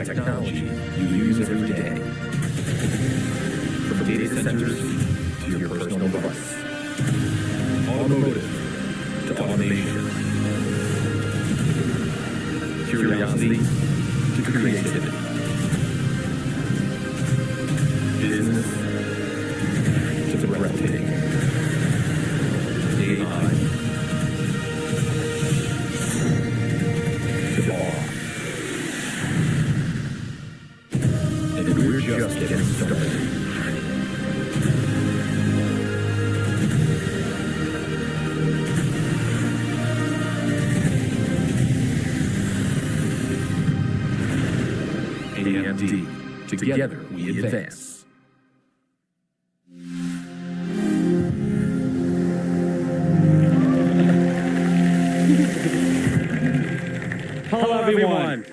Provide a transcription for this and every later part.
technology you use every day. From data centers to your personal device. Automotive to automation. Curiosity to creativity. Business to breathtaking. AI to awe. And we're just getting started. AMD. Together we advance. Hello, everyone.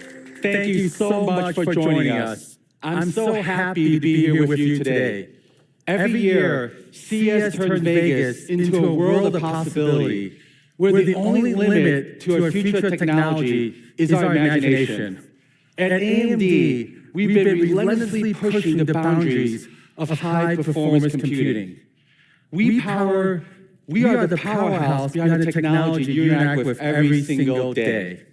Thank you so much for joining us. I'm so happy to be here with you today. Every year, CES turns Vegas into a world of possibility, where the only limit to our future technology is our imagination. At AMD, we've been relentlessly pushing the boundaries of high-performance computing. We are the powerhouse behind the technology you interact with every single day,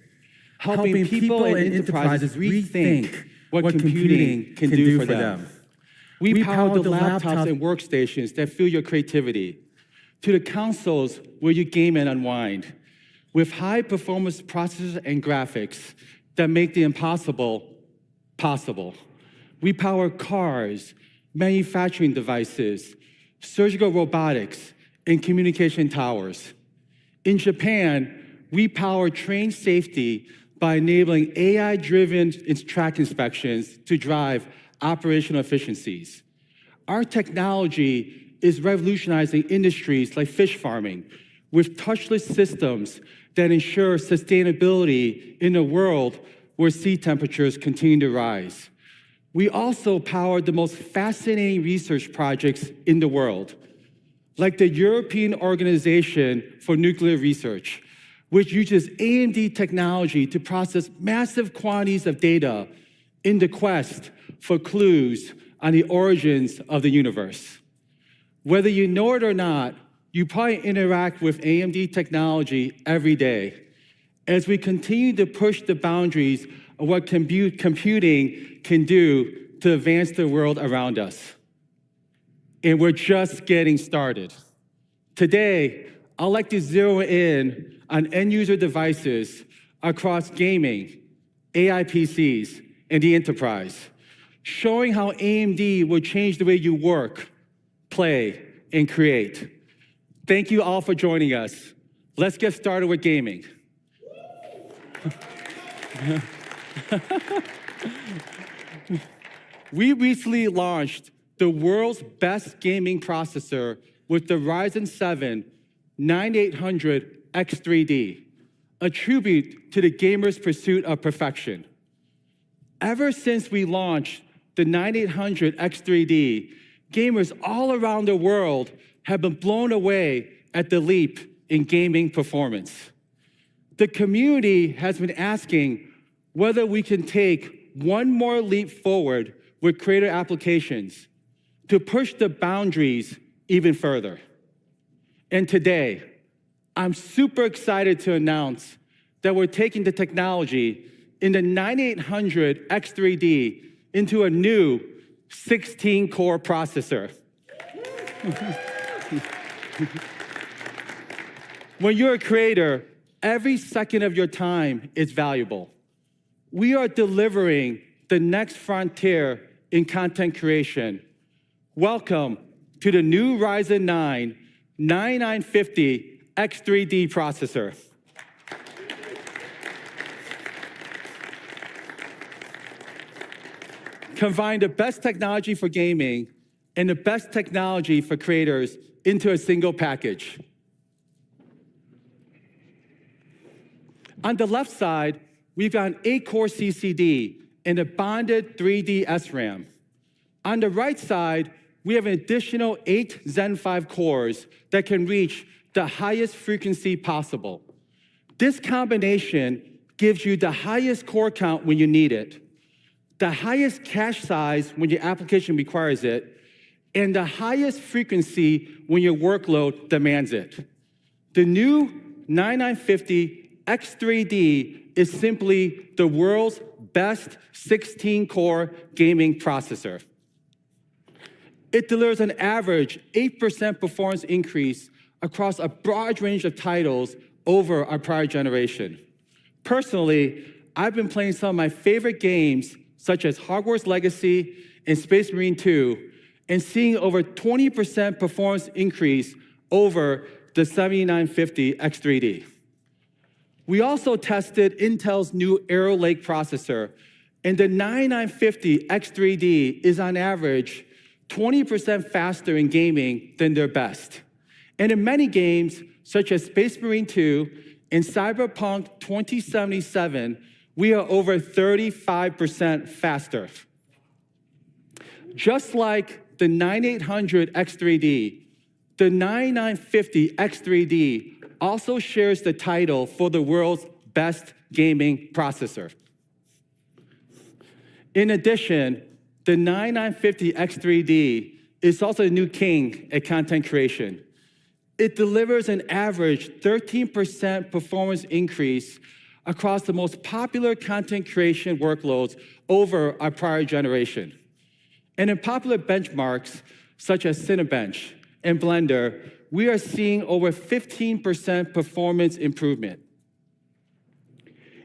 helping people and enterprises rethink what computing can do for them. We power the laptops and workstations that fuel your creativity, to the consoles where you game and unwind, with high-performance processors and graphics that make the impossible possible. We power cars, manufacturing devices, surgical robotics, and communication towers. In Japan, we power train safety by enabling AI-driven track inspections to drive operational efficiencies. Our technology is revolutionizing industries like fish farming with touchless systems that ensure sustainability in a world where sea temperatures continue to rise. We also power the most fascinating research projects in the world, like the European Organization for Nuclear Research, which uses AMD technology to process massive quantities of data in the quest for clues on the origins of the universe. Whether you know it or not, you probably interact with AMD technology every day as we continue to push the boundaries of what computing can do to advance the world around us. And we're just getting started. Today, I'd like to zero in on end-user devices across gaming, AI PCs, and the enterprise, showing how AMD will change the way you work, play, and create. Thank you all for joining us. Let's get started with gaming. We recently launched the world's best gaming processor with the Ryzen 7 9800 X3D, a tribute to the gamer's pursuit of perfection. Ever since we launched the 9800 X3D, gamers all around the world have been blown away at the leap in gaming performance. The community has been asking whether we can take one more leap forward with creator applications to push the boundaries even further. And today, I'm super excited to announce that we're taking the technology in the 9800 X3D into a new 16-core processor. When you're a creator, every second of your time is valuable. We are delivering the next frontier in content creation. Welcome to the new Ryzen 9 9950 X3D processor. Combine the best technology for gaming and the best technology for creators into a single package. On the left side, we've got an 8-core CCD and a bonded 3D SRAM. On the right side, we have an additional 8 Zen 5 cores that can reach the highest frequency possible. This combination gives you the highest core count when you need it. the highest cache size when your application requires it, and the highest frequency when your workload demands it. The new 9950 X3D is simply the world's best 16-core gaming processor. It delivers an average 8% performance increase across a broad range of titles over our prior generation. Personally, I've been playing some of my favorite games, such as Hogwarts Legacy and Space Marine 2, and seeing over 20% performance increase over the 7950 X3D. We also tested Intel's new Arrow Lake processor, and the 9950 X3D is on average 20% faster in gaming than their best. And in many games, such as Space Marine 2 and Cyberpunk 2077, we are over 35% faster. Just like the 9800 X3D, the 9950 X3D also shares the title for the world's best gaming processor. In addition, the 9950 X3D is also the new king at content creation. It delivers an average 13% performance increase across the most popular content creation workloads over our prior generation. And in popular benchmarks, such as Cinebench and Blender, we are seeing over 15% performance improvement.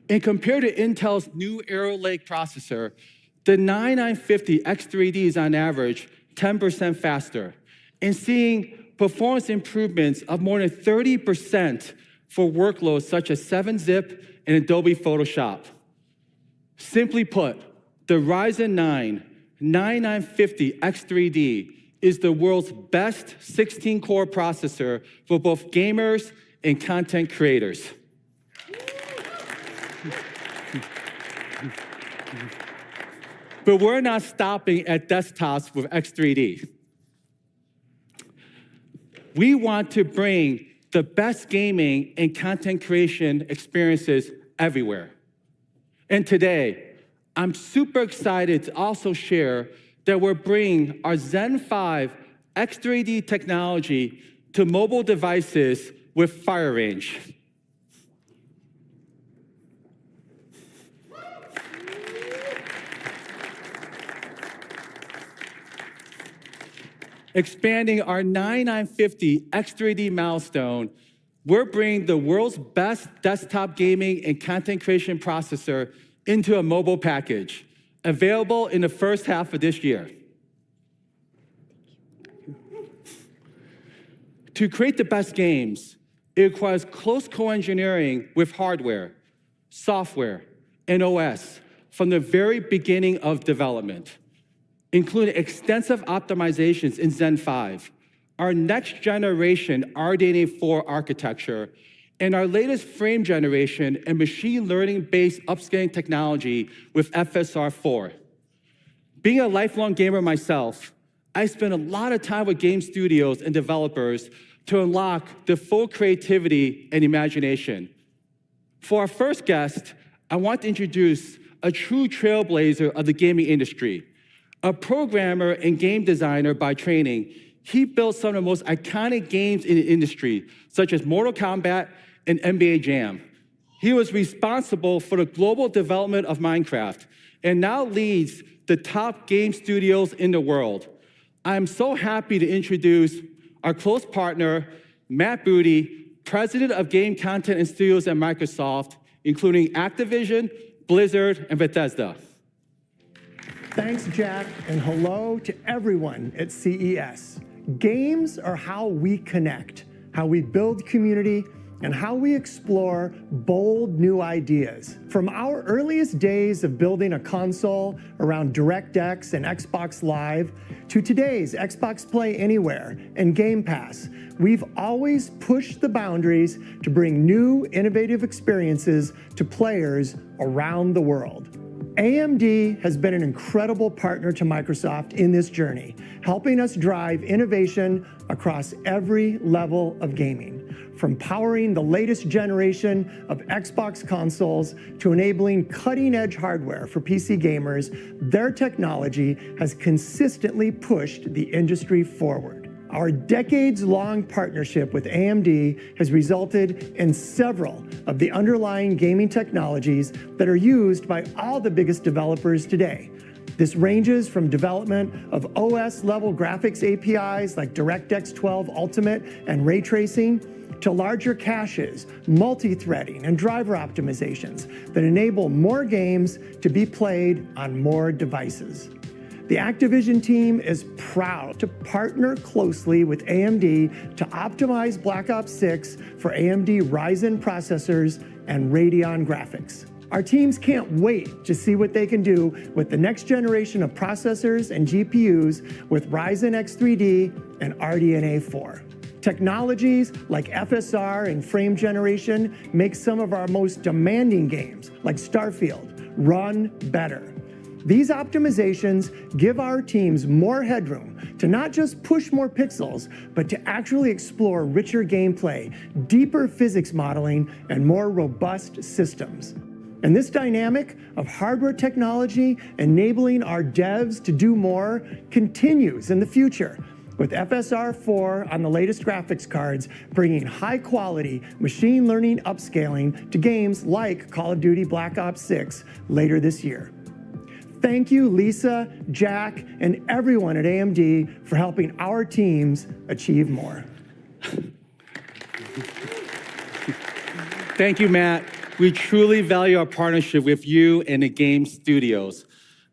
And compared to Intel's new Arrow Lake processor, the 9950 X3D is on average 10% faster, and seeing performance improvements of more than 30% for workloads such as 7-Zip and Adobe Photoshop. Simply put, the Ryzen 9 9950 X3D is the world's best 16-core processor for both gamers and content creators. But we're not stopping at desktops with X3D. We want to bring the best gaming and content creation experiences everywhere. And today, I'm super excited to also share that we're bringing our Zen 5 X3D technology to mobile devices with Fire Range. Expanding our 9950 X3D milestone, we're bringing the world's best desktop gaming and content creation processor into a mobile package, available in the first half of this year. To create the best games, it requires close co-engineering with hardware, software, and OS from the very beginning of development, including extensive optimizations in Zen 5, our next generation RDNA 4 architecture, and our latest frame generation and machine learning-based upscaling technology with FSR 4. Being a lifelong gamer myself, I spend a lot of time with game studios and developers to unlock the full creativity and imagination. For our first guest, I want to introduce a true trailblazer of the gaming industry. A programmer and game designer by training, he built some of the most iconic games in the industry, such as Mortal Kombat and NBA Jam. He was responsible for the global development of Minecraft and now leads the top game studios in the world. I'm so happy to introduce our close partner, Matt Booty, president of game content and studios at Microsoft, including Activision, Blizzard, and Bethesda. Thanks, Jack, and hello to everyone at CES. Games are how we connect, how we build community, and how we explore bold new ideas. From our earliest days of building a console around DirectX and Xbox Live to today's Xbox Play Anywhere and Game Pass, we've always pushed the boundaries to bring new, innovative experiences to players around the world. AMD has been an incredible partner to Microsoft in this journey, helping us drive innovation across every level of gaming. From powering the latest generation of Xbox consoles to enabling cutting-edge hardware for PC gamers, their technology has consistently pushed the industry forward. Our decades-long partnership with AMD has resulted in several of the underlying gaming technologies that are used by all the biggest developers today. This ranges from development of OS-level graphics APIs like DirectX 12 Ultimate and ray tracing, to larger caches, multi-threading, and driver optimizations that enable more games to be played on more devices. The Activision team is proud to partner closely with AMD to optimize Black Ops 6 for AMD Ryzen processors and Radeon graphics. Our teams can't wait to see what they can do with the next generation of processors and GPUs with Ryzen X3D and RDNA 4. Technologies like FSR and frame generation make some of our most demanding games, like Starfield, run better. These optimizations give our teams more headroom to not just push more pixels, but to actually explore richer gameplay, deeper physics modeling, and more robust systems. And this dynamic of hardware technology enabling our devs to do more continues in the future, with FSR 4 on the latest graphics cards bringing high-quality machine learning upscaling to games like Call of Duty Black Ops 6 later this year. Thank you, Lisa, Jack, and everyone at AMD for helping our teams achieve more. Thank you, Matt. We truly value our partnership with you and the game studios.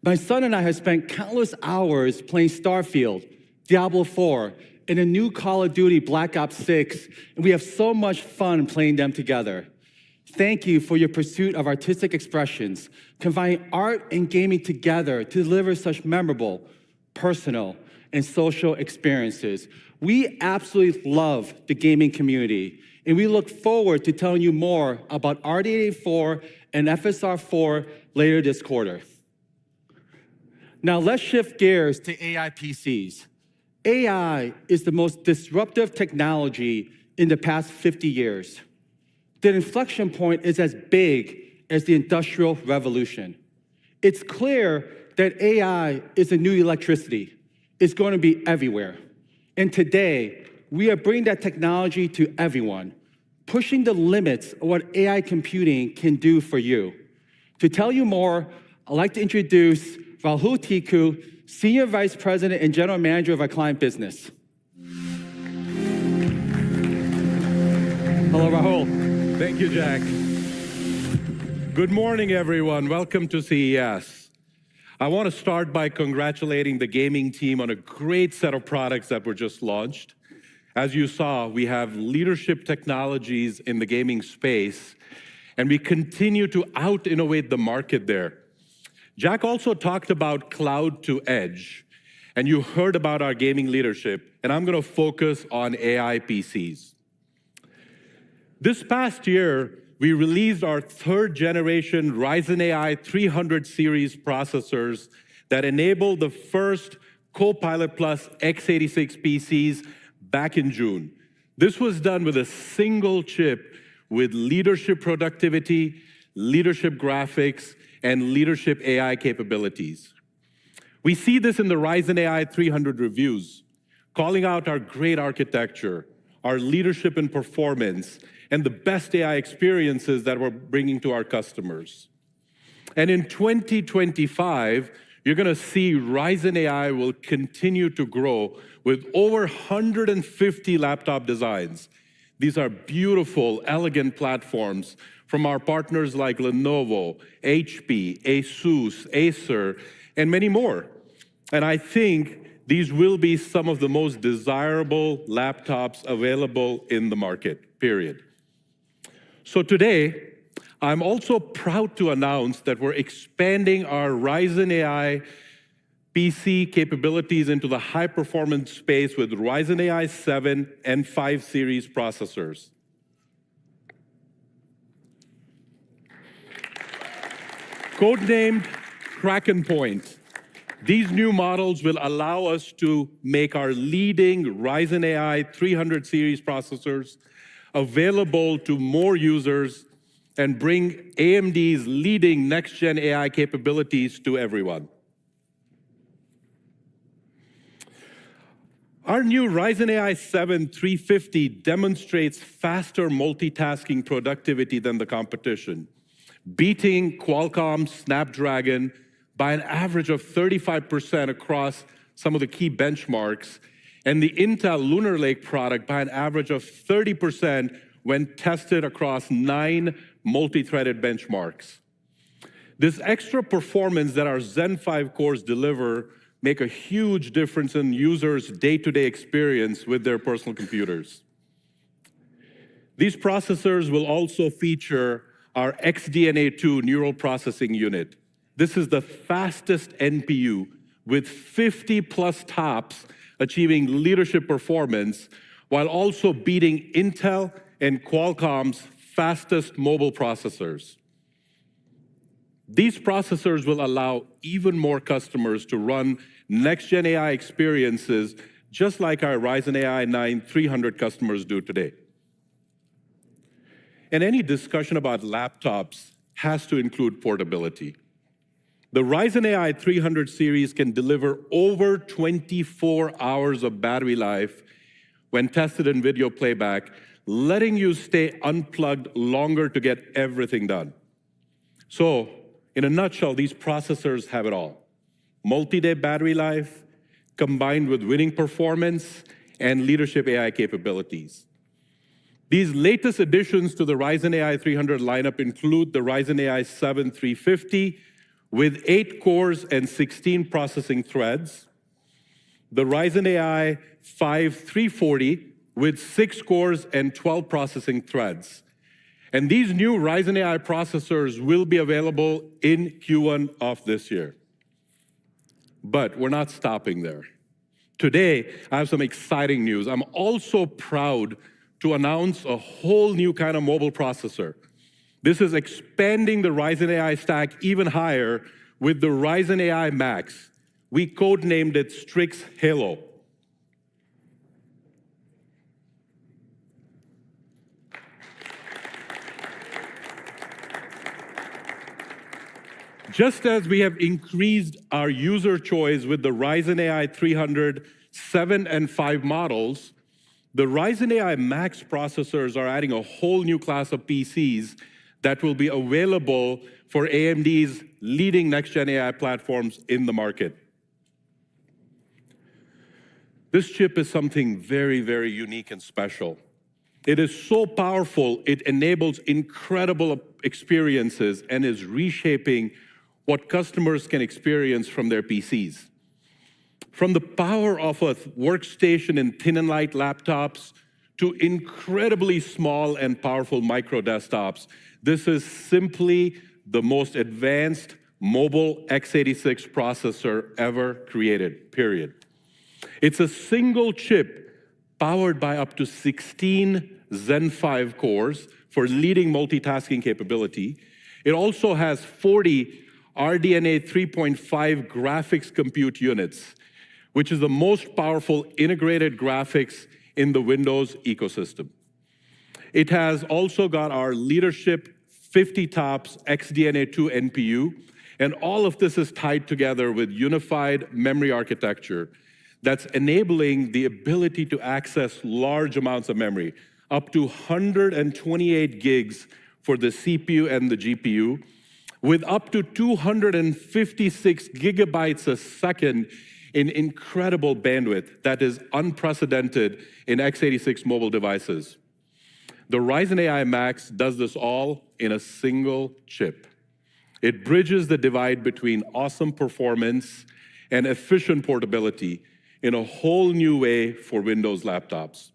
My son and I have spent countless hours playing Starfield, Diablo 4, and the new Call of Duty Black Ops 6, and we have so much fun playing them together. Thank you for your pursuit of artistic expressions, combining art and gaming together to deliver such memorable, personal, and social experiences. We absolutely love the gaming community, and we look forward to telling you more about RDNA 4 and FSR 4 later this quarter. Now let's shift gears to AI PCs. AI is the most disruptive technology in the past 50 years. The inflection point is as big as the Industrial Revolution. It's clear that AI is a new electricity. It's going to be everywhere. And today, we are bringing that technology to everyone, pushing the limits of what AI computing can do for you. To tell you more, I'd like to introduce Rahul Tikku, Senior Vice President and General Manager of our client business. Hello, Rahul. Thank you, Jack. Good morning, everyone. Welcome to CES. I want to start by congratulating the gaming team on a great set of products that were just launched. As you saw, we have leadership technologies in the gaming space, and we continue to out-innovate the market there. Jack also talked about cloud to edge, and you heard about our gaming leadership, and I'm going to focus on AI PCs. This past year, we released our third generation Ryzen AI 300 series processors that enable the first Copilot Plus x86 PCs back in June. This was done with a single chip with leadership productivity, leadership graphics, and leadership AI capabilities. We see this in the Ryzen AI 300 reviews, calling out our great architecture, our leadership in performance, and the best AI experiences that we're bringing to our customers. And in 2025, you're going to see Ryzen AI will continue to grow with over 150 laptop designs. These are beautiful, elegant platforms from our partners like Lenovo, HP, Asus, Acer, and many more. And I think these will be some of the most desirable laptops available in the market, period. So today, I'm also proud to announce that we're expanding our Ryzen AI PC capabilities into the high-performance space with Ryzen AI 7 and 5 series processors. Codenamed Kraken Point, these new models will allow us to make our leading Ryzen AI 300 series processors available to more users, and bring AMD's leading next-gen AI capabilities to everyone. Our new Ryzen AI 7 350 demonstrates faster multitasking productivity than the competition, beating Qualcomm's Snapdragon by an average of 35% across some of the key benchmarks, and the Intel Lunar Lake product by an average of 30% when tested across 9 multi-threaded benchmarks. This extra performance that our Zen 5 cores deliver make a huge difference in users' day-to-day experience with their personal computers. These processors will also feature our RDNA 2 neural processing unit. This is the fastest NPU with 50+ TOPS achieving leadership performance while also beating Intel and Qualcomm's fastest mobile processors. These processors will allow even more customers to run next-gen AI experiences just like our Ryzen AI 9 300 customers do today. And any discussion about laptops has to include portability. The Ryzen AI 300 series can deliver over 24 hours of battery life when tested in video playback, letting you stay unplugged longer to get everything done. So, in a nutshell, these processors have it all. Multi-day battery life, combined with winning performance and leadership AI capabilities. These latest additions to the Ryzen AI 300 lineup include the Ryzen AI 7 350 with 8 cores and 16 processing threads, the Ryzen AI 5 340 with 6 cores and 12 processing threads. And these new Ryzen AI processors will be available in Q1 of this year. But we're not stopping there. Today, I have some exciting news. I'm also proud to announce a whole new kind of mobile processor. This is expanding the Ryzen AI stack even higher with the Ryzen AI Max. We codenamed it Strix Halo. Just as we have increased our user choice with the Ryzen AI 300 7 and 5 models, the Ryzen AI Max processors are adding a whole new class of PCs that will be available for AMD's leading next-gen AI platforms in the market. This chip is something very, very unique and special. It is so powerful, it enables incredible experiences and is reshaping what customers can experience from their PCs. From the power of a workstation in thin and light laptops to incredibly small and powerful micro desktops, this is simply the most advanced mobile x86 processor ever created, period. It's a single chip powered by up to 16 Zen 5 cores for leading multitasking capability. It also has 40 RDNA 3.5 graphics compute units, which is the most powerful integrated graphics in the Windows ecosystem. It has also got our leadership 50 TOPS RDNA 2 NPU, and all of this is tied together with unified memory architecture that's enabling the ability to access large amounts of memory, up to 128 gigs for the CPU and the GPU, with up to 256 gigabytes a second in incredible bandwidth that is unprecedented in x86 mobile devices. The Ryzen AI Max does this all in a single chip. It bridges the divide between awesome performance and efficient portability in a whole new way for Windows laptops.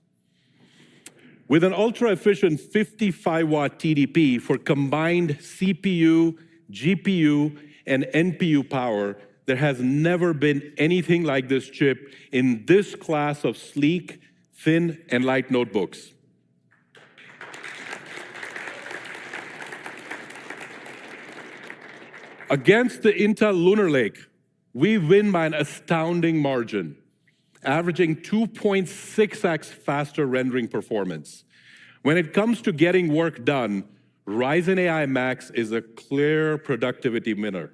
With an ultra-efficient 55-watt TDP for combined CPU, GPU, and NPU power, there has never been anything like this chip in this class of sleek, thin, and light notebooks. Against the Intel Lunar Lake, we win by an astounding margin, averaging 2.6x faster rendering performance. When it comes to getting work done, Ryzen AI Max is a clear productivity winner.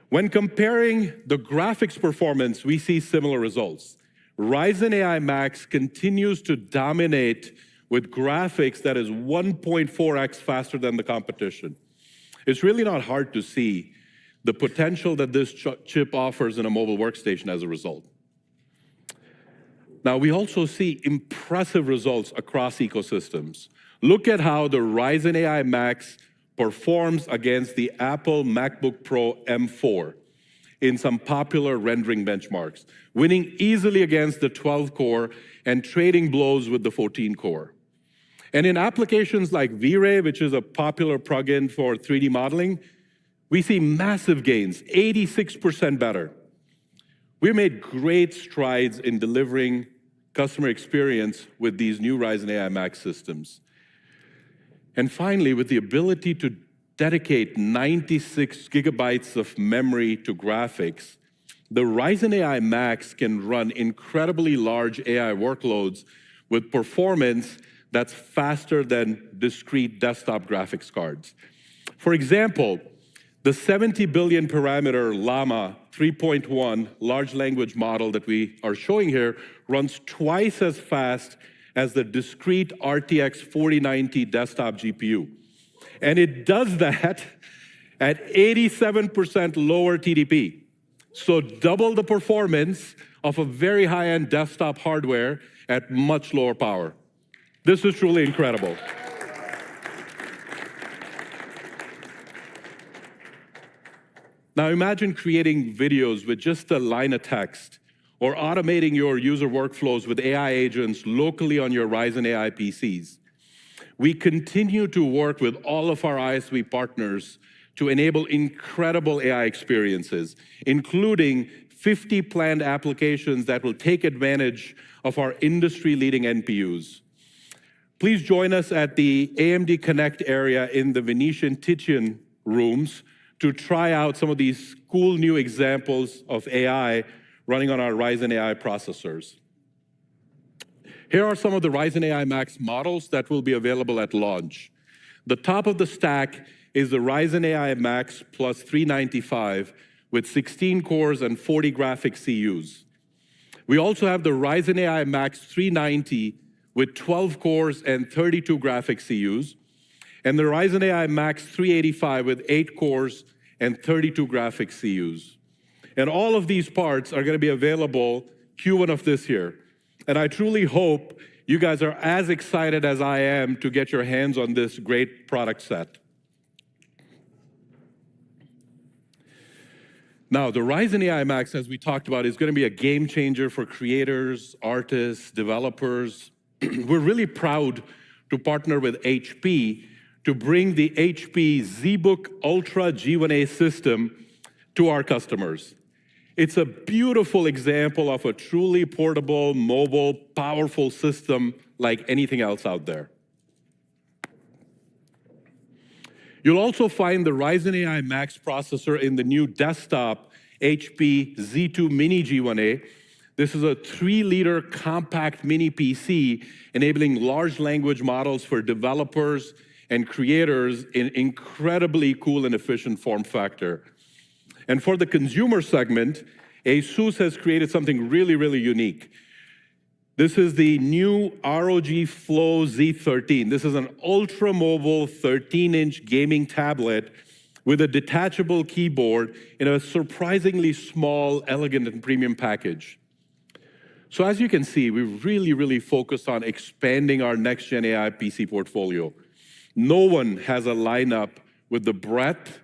When comparing the graphics performance, we see similar results. Ryzen AI Max continues to dominate with graphics that is 1.4x faster than the competition. It's really not hard to see the potential that this chip offers in a mobile workstation as a result. Now, we also see impressive results across ecosystems. Look at how the Ryzen AI Max performs against the Apple MacBook Pro M4 in some popular rendering benchmarks, winning easily against the 12-core and trading blows with the 14-core. And in applications like V-Ray, which is a popular plugin for 3D modeling, we see massive gains, 86% better. We made great strides in delivering customer experience with these new Ryzen AI Max systems. And finally, with the ability to dedicate 96 gigabytes of memory to graphics, the Ryzen AI Max can run incredibly large AI workloads with performance that's faster than discrete desktop graphics cards. For example, the 70 billion parameter Llama 3.1 large language model that we are showing here runs twice as fast as the discrete RTX 4090 desktop GPU. And it does that at 87% lower TDP. So double the performance of a very high-end desktop hardware at much lower power. This is truly incredible. Now imagine creating videos with just a line of text or automating your user workflows with AI agents locally on your Ryzen AI PCs. We continue to work with all of our ISV partners to enable incredible AI experiences, including 50 planned applications that will take advantage of our industry-leading NPUs. Please join us at the AMD Connect area in the Venetian Titian rooms to try out some of these cool new examples of AI running on our Ryzen AI processors. Here are some of the Ryzen AI Max models that will be available at launch. The top of the stack is the Ryzen AI Max plus 395 with 16 cores and 40 graphics CUs. We also have the Ryzen AI Max 390 with 12 cores and 32 graphics CUs, and the Ryzen AI Max 385 with 8 cores and 32 graphics CUs. And all of these parts are going to be available Q1 of this year. And I truly hope you guys are as excited as I am to get your hands on this great product set. Now, the Ryzen AI Max, as we talked about, is going to be a game changer for creators, artists, developers. We're really proud to partner with HP to bring the HP ZBook Ultra G1A system to our customers. It's a beautiful example of a truly portable, mobile, powerful system like anything else out there. You'll also find the Ryzen AI Max processor in the new desktop HP Z2 Mini G1A. This is a 3-liter compact mini PC enabling large language models for developers and creators in incredibly cool and efficient form factor. And for the consumer segment, ASUS has created something really, really unique. This is the new ROG Flow Z13. This is an ultra-mobile 13-inch gaming tablet with a detachable keyboard in a surprisingly small, elegant, and premium package. So as you can see, we've really, really focused on expanding our next-gen AI PC portfolio. No one has a lineup with the breadth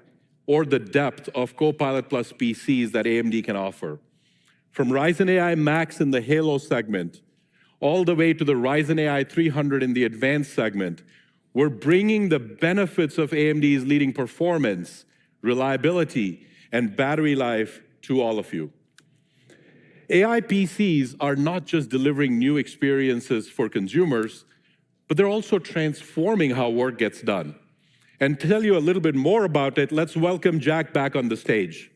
or the depth of Copilot Plus PCs that AMD can offer. From Ryzen AI Max in the Halo segment, all the way to the Ryzen AI 300 in the advanced segment, we're bringing the benefits of AMD's leading performance, reliability, and battery life to all of you. AI PCs are not just delivering new experiences for consumers, but they're also transforming how work gets done. And to tell you a little bit more about it, let's welcome Jack back on the stage.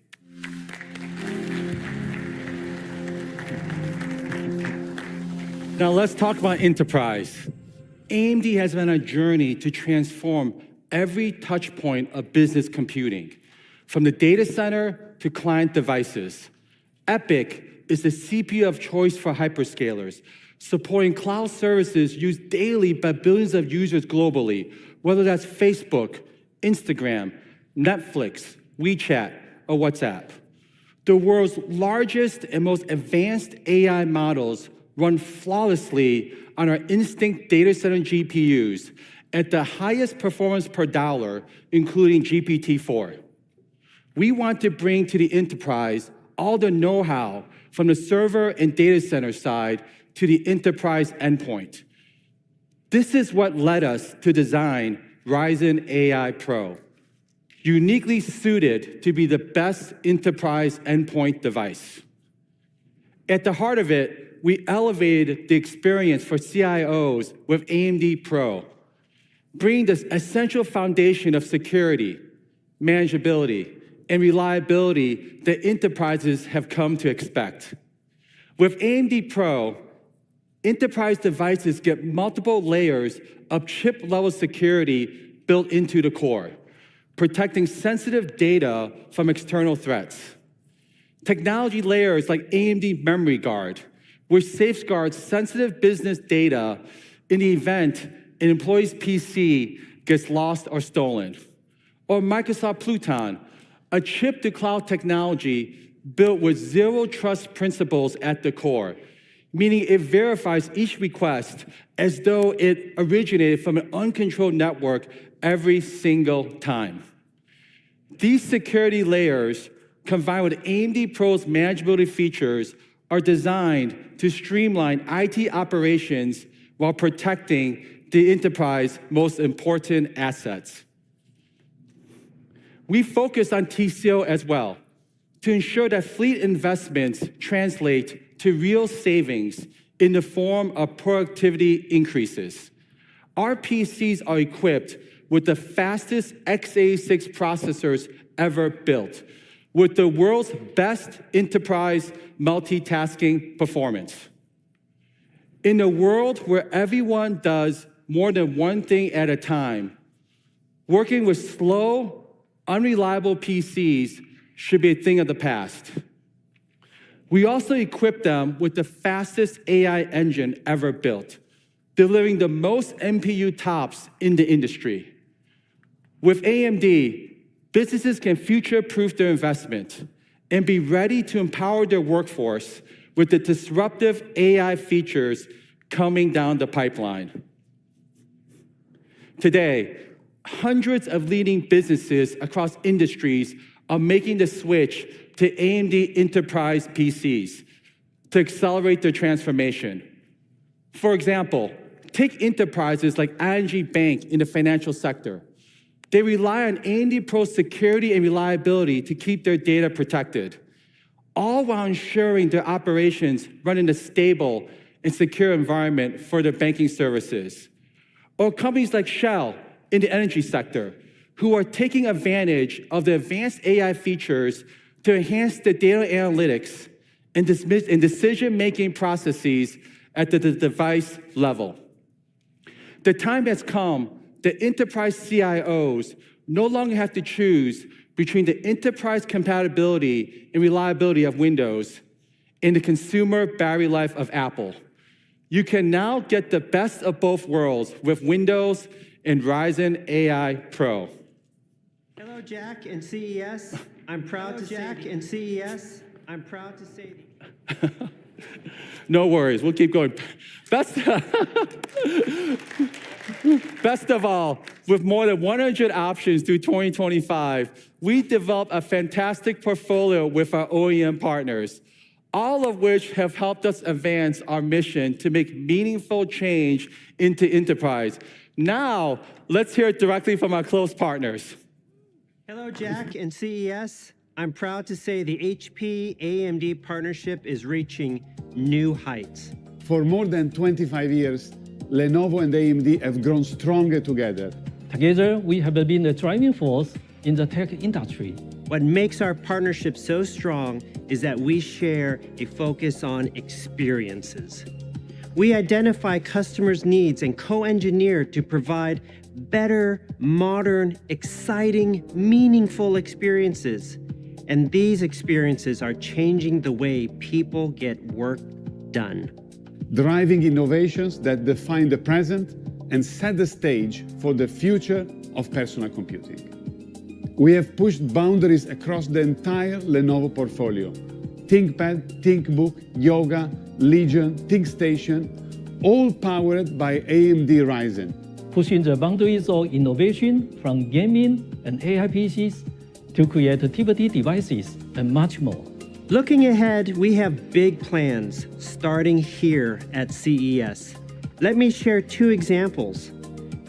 Now let's talk about enterprise. AMD has been on a journey to transform every touch point of business computing, from the data center to client devices. EPYC is the CPU of choice for hyperscalers, supporting cloud services used daily by billions of users globally, whether that's Facebook, Instagram, Netflix, WeChat, or WhatsApp. The world's largest and most advanced AI models run flawlessly on our Instinct data center GPUs at the highest performance per dollar, including GPT-4. We want to bring to the enterprise all the know-how from the server and data center side to the enterprise endpoint. This is what led us to design Ryzen AI Pro, uniquely suited to be the best enterprise endpoint device. At the heart of it, we elevated the experience for CIOs with AMD Pro, bringing this essential foundation of security, manageability, and reliability that enterprises have come to expect. With AMD Pro, enterprise devices get multiple layers of chip-level security built into the core, protecting sensitive data from external threats. Technology layers like AMD Memory Guard, which safeguards sensitive business data in the event an employee's PC gets lost or stolen. Or Microsoft Pluton, a chip-to-cloud technology built with zero trust principles at the core, meaning it verifies each request as though it originated from an uncontrolled network every single time. These security layers, combined with AMD Pro's manageability features, are designed to streamline IT operations while protecting the enterprise's most important assets. We focus on TCO as well to ensure that fleet investments translate to real savings in the form of productivity increases. Our PCs are equipped with the fastest x86 processors ever built, with the world's best enterprise multitasking performance. In a world where everyone does more than one thing at a time, working with slow, unreliable PCs should be a thing of the past. We also equip them with the fastest AI engine ever built, delivering the most NPU tops in the industry. With AMD, businesses can future-proof their investment and be ready to empower their workforce with the disruptive AI features coming down the pipeline. Today, hundreds of leading businesses across industries are making the switch to AMD enterprise PCs to accelerate their transformation. For example, take enterprises like ING Bank in the financial sector. They rely on AMD Pro's security and reliability to keep their data protected, all while ensuring their operations run in a stable and secure environment for their banking services. Or companies like Shell in the energy sector, who are taking advantage of the advanced AI features to enhance the data analytics and decision-making processes at the device level. The time has come that enterprise CIOs no longer have to choose between the enterprise compatibility and reliability of Windows and the consumer battery life of Apple. You can now get the best of both worlds with Windows and Ryzen AI Pro. Hello, Jack and CES. I'm proud to say. No worries, we'll keep going. Best of all, with more than 100 options through 2025, we developed a fantastic portfolio with our OEM partners, all of which have helped us advance our mission to make meaningful change into enterprise. Now, let's hear it directly from our close partners. Hello, Jack and CES. I'm proud to say the HP-AMD partnership is reaching new heights. For more than 25 years, Lenovo and AMD have grown stronger together. Together, we have been the driving force in the tech industry. What makes our partnership so strong is that we share a focus on experiences. We identify customers' needs and co-engineer to provide better, modern, exciting, meaningful experiences. And these experiences are changing the way people get work done. Driving innovations that define the present and set the stage for the future of personal computing. We have pushed boundaries across the entire Lenovo portfolio. ThinkPad, ThinkBook, Yoga, Legion, ThinkStation, all powered by AMD Ryzen. pushing the boundaries of innovation from gaming and AI PCs to creativity devices and much more. Looking ahead, we have big plans starting here at CES. Let me share two examples.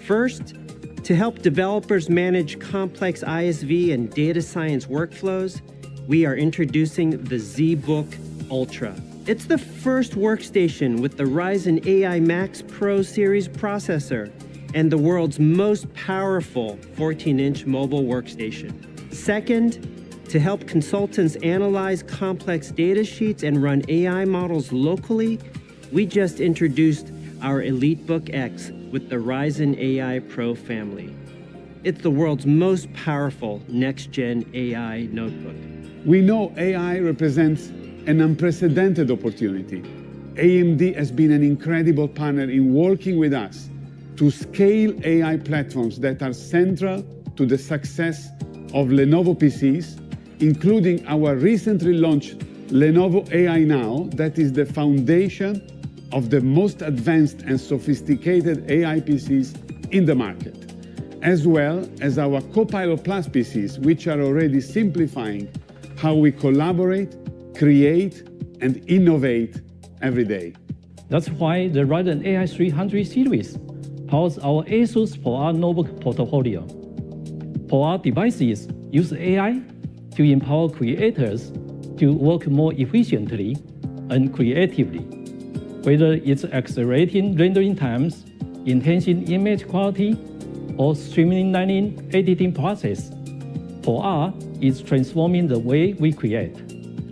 First, to help developers manage complex ISV and data science workflows, we are introducing the ZBook Ultra. It's the first workstation with the Ryzen AI Max Pro series processor and the world's most powerful 14-inch mobile workstation. Second, to help consultants analyze complex data sheets and run AI models locally, we just introduced our EliteBook X with the Ryzen AI Pro family. It's the world's most powerful next-gen AI notebook. We know AI represents an unprecedented opportunity. AMD has been an incredible partner in working with us to scale AI platforms that are central to the success of Lenovo PCs, including our recently launched Lenovo AI Now, that is the foundation of the most advanced and sophisticated AI PCs in the market, as well as our Copilot Plus PCs, which are already simplifying how we collaborate, create, and innovate every day. That's why the Ryzen AI 300 series powers our ASUS ProR notebook portfolio. ProR devices use AI to empower creators to work more efficiently and creatively. Whether it's accelerating rendering times, enhancing image quality, or streamlining editing process, ProR is transforming the way we create.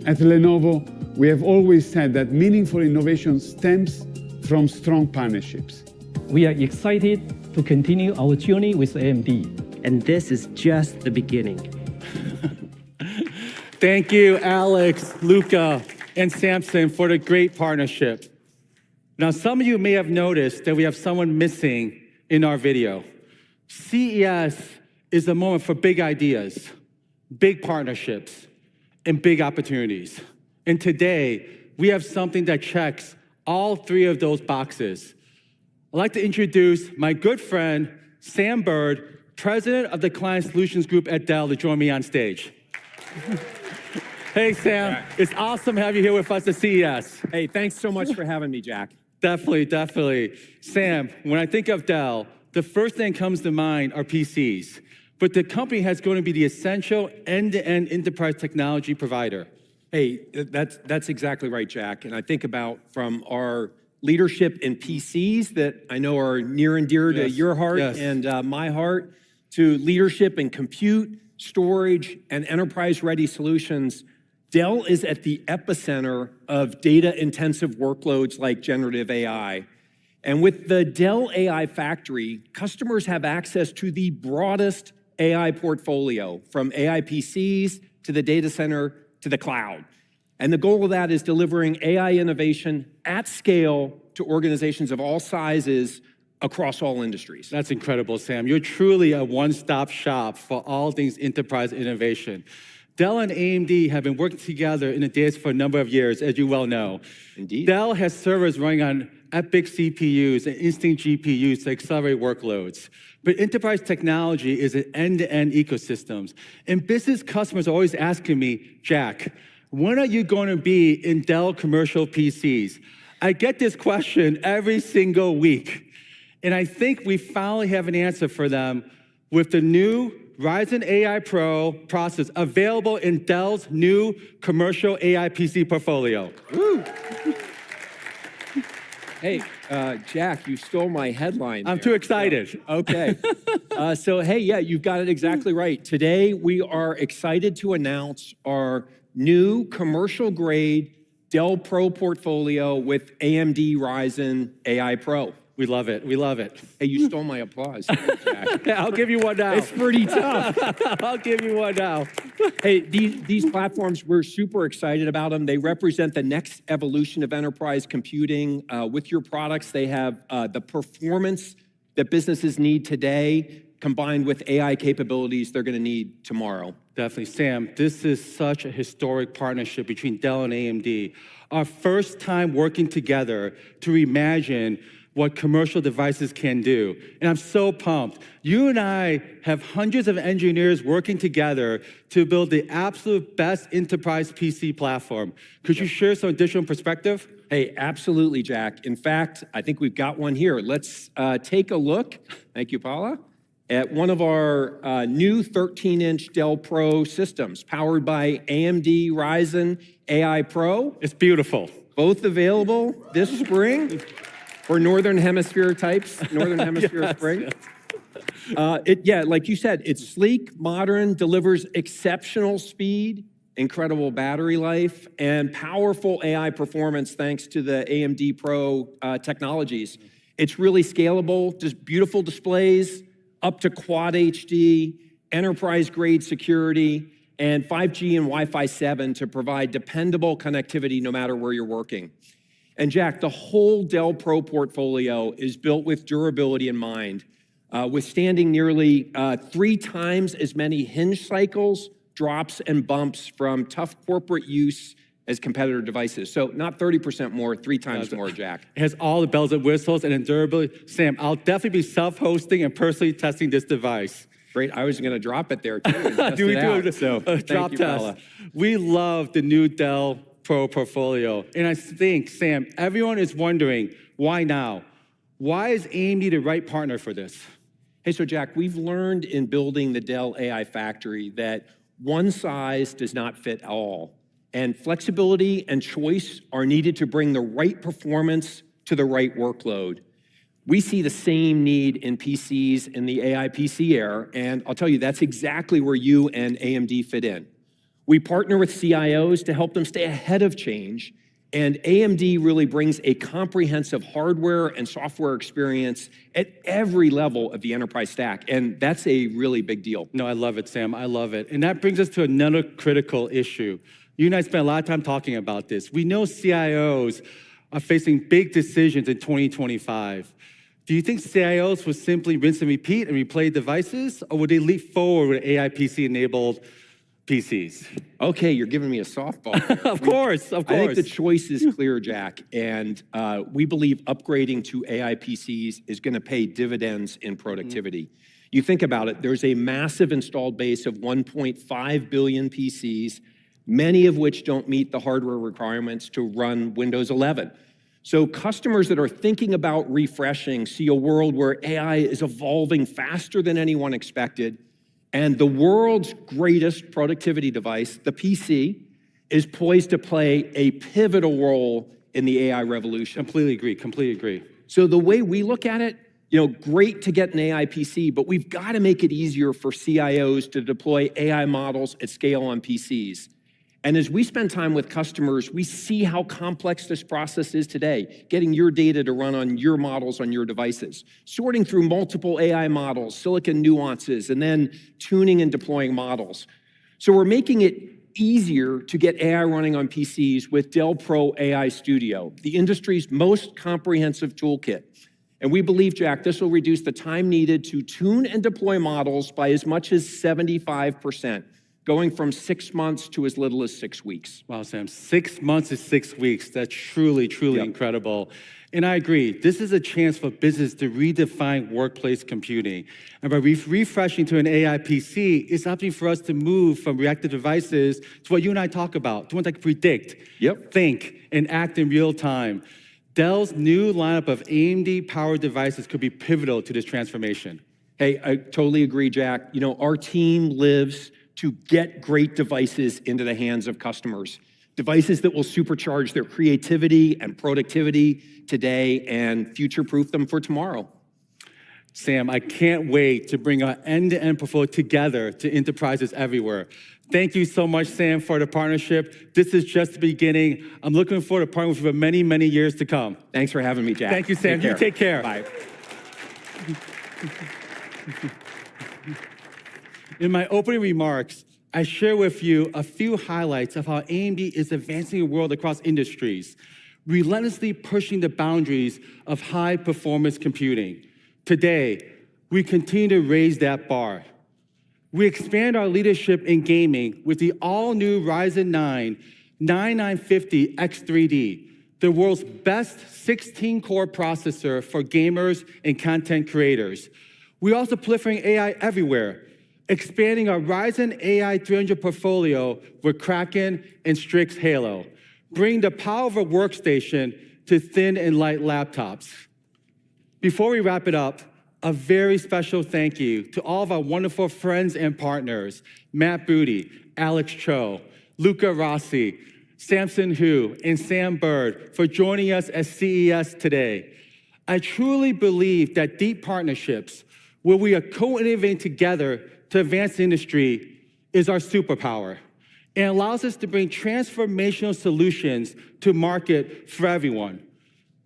At Lenovo, we have always said that meaningful innovation stems from strong partnerships. We are excited to continue our journey with AMD. And this is just the beginning. Thank you, Alex, Luca, and Samson for the great partnership. Now, some of you may have noticed that we have someone missing in our video. CES is a moment for big ideas, big partnerships, and big opportunities. And today, we have something that checks all three of those boxes. I'd like to introduce my good friend, Sam Bird, President of the Client Solutions Group at Dell, to join me on stage. Hey, Sam, it's awesome to have you here with us at CES. Hey, thanks so much for having me, Jack. Definitely, definitely. Sam, when I think of Dell, the first thing that comes to mind are PCs. But the company has going to be the essential end-to-end enterprise technology provider. Hey, that's exactly right, Jack. And I think about from our leadership in PCs that I know are near and dear to your heart and my heart, to leadership in compute, storage, and enterprise-ready solutions. Dell is at the epicenter of data-intensive workloads like generative AI. And with the Dell AI Factory, customers have access to the broadest AI portfolio, from AI PCs to the data center to the cloud. And the goal of that is delivering AI innovation at scale to organizations of all sizes across all industries. That's incredible, Sam. You're truly a one-stop shop for all things enterprise innovation. Dell and AMD have been working together in the data for a number of years, as you well know. Indeed. Dell has servers running on EPYC CPUs and Instinct GPUs to accelerate workloads. But enterprise technology is an end-to-end ecosystem. And business customers are always asking me, Jack, when are you going to be in Dell commercial PCs? I get this question every single week. And I think we finally have an answer for them with the new Ryzen AI Pro processor available in Dell's new commercial AI PC portfolio. Woo. Hey, Jack, you stole my headline. I'm too excited. Okay. Hey, yeah, you've got it exactly right. Today, we are excited to announce our new commercial-grade Dell Pro portfolio with AMD Ryzen AI Pro. We love it. We love it. Hey, you stole my applause, Jack. I'll give you one now. It's pretty tough. I'll give you one now. Hey, these platforms, we're super excited about them. They represent the next evolution of enterprise computing. With your products, they have the performance that businesses need today, combined with AI capabilities they're going to need tomorrow. Definitely. Sam, this is such a historic partnership between Dell and AMD. Our first time working together to reimagine what commercial devices can do. And I'm so pumped. You and I have hundreds of engineers working together to build the absolute best enterprise PC platform. Could you share some additional perspective? Hey, absolutely, Jack. In fact, I think we've got one here. Let's take a look, thank you, Paula, at one of our new 13-inch Dell Pro systems powered by AMD Ryzen AI Pro. It's beautiful. Both available this spring for Northern Hemisphere types, Northern Hemisphere spring. Yeah, like you said, it's sleek, modern, delivers exceptional speed, incredible battery life, and powerful AI performance thanks to the AMD Pro technologies. It's really scalable, just beautiful displays, up to Quad HD, enterprise-grade security, and 5G and Wi-Fi 7 to provide dependable connectivity no matter where you're working. And Jack, the whole Dell Pro portfolio is built with durability in mind, withstanding nearly 3 times as many hinge cycles, drops, and bumps from tough corporate use as competitor devices. So not 30% more, 3 times more, Jack. It has all the bells and whistles and durability. Sam, I'll definitely be self-hosting and personally testing this device. Great, I was gonna drop it there too. Do we do a drop test? We love the new Dell Pro portfolio. And I think, Sam, everyone is wondering, why now? Why is AMD the right partner for this? Hey, so Jack, we've learned in building the Dell AI Factory that one size does not fit all. And flexibility and choice are needed to bring the right performance to the right workload. We see the same need in PCs in the AI PC era, and I'll tell you, that's exactly where you and AMD fit in. We partner with CIOs to help them stay ahead of change, and AMD really brings a comprehensive hardware and software experience at every level of the enterprise stack, and that's a really big deal. No, I love it, Sam. I love it. And that brings us to another critical issue. You and I spent a lot of time talking about this. We know CIOs are facing big decisions in 2025. Do you think CIOs will simply rinse and repeat and replay devices, or would they leap forward with AI PC-enabled PCs? Okay, you're giving me a softball. Of course. I think the choice is clear, Jack, and we believe upgrading to AI PCs is gonna pay dividends in productivity. You think about it, there's a massive installed base of 1.5 billion PCs, many of which don't meet the hardware requirements to run Windows 11. So customers that are thinking about refreshing see a world where AI is evolving faster than anyone expected, and the world's greatest productivity device, the PC, is poised to play a pivotal role in the AI revolution. Completely agree. So the way we look at it, great to get an AI PC, but we've got to make it easier for CIOs to deploy AI models at scale on PCs. And as we spend time with customers, we see how complex this process is today, getting your data to run on your models on your devices, sorting through multiple AI models, silicon nuances, and then tuning and deploying models. So we're making it easier to get AI running on PCs with Dell Pro AI Studio, the industry's most comprehensive toolkit. And we believe, Jack, this will reduce the time needed to tune and deploy models by as much as 75%. Going from 6 months to as little as 6 weeks. Wow, Sam, 6 months is 6 weeks. That's truly incredible. And I agree, this is a chance for business to redefine workplace computing. And by refreshing to an AI PC, it's opportunity for us to move from reactive devices to what you and I talk about, to ones that can predict, think, and act in real time. Dell's new lineup of AMD-powered devices could be pivotal to this transformation. Hey, I totally agree, Jack. Our team lives to get great devices into the hands of customers. Devices that will supercharge their creativity and productivity today and future-proof them for tomorrow. Sam, I can't wait to bring our end-to-end portfolio together to enterprises everywhere. Thank you so much, Sam, for the partnership. This is just the beginning. I'm looking forward to partnering with you for many, many years to come. Thanks for having me, Jack. Thank you, Sam. You take care. Bye. In my opening remarks, I share with you a few highlights of how AMD is advancing the world across industries, relentlessly pushing the boundaries of high-performance computing. Today, we continue to raise that bar. We expand our leadership in gaming with the all-new Ryzen 9 9950 X3D, the world's best 16-core processor for gamers and content creators. We're also proliferating AI everywhere, expanding our Ryzen AI 300 portfolio with Kraken and Strix Halo, bringing the power of a workstation to thin and light laptops. Before we wrap it up, a very special thank you to all of our wonderful friends and partners, Matt Booty, Alex Cho, Luca Rossi, Samson Hu, and Sam Bird for joining us at CES today. I truly believe that deep partnerships, where we are co-innovating together to advance the industry, is our superpower and allows us to bring transformational solutions to market for everyone.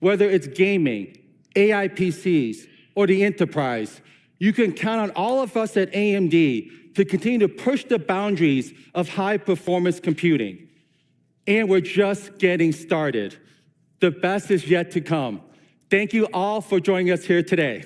Whether it's gaming, AI PCs, or the enterprise, you can count on all of us at AMD to continue to push the boundaries of high-performance computing. And we're just getting started. The best is yet to come. Thank you all for joining us here today.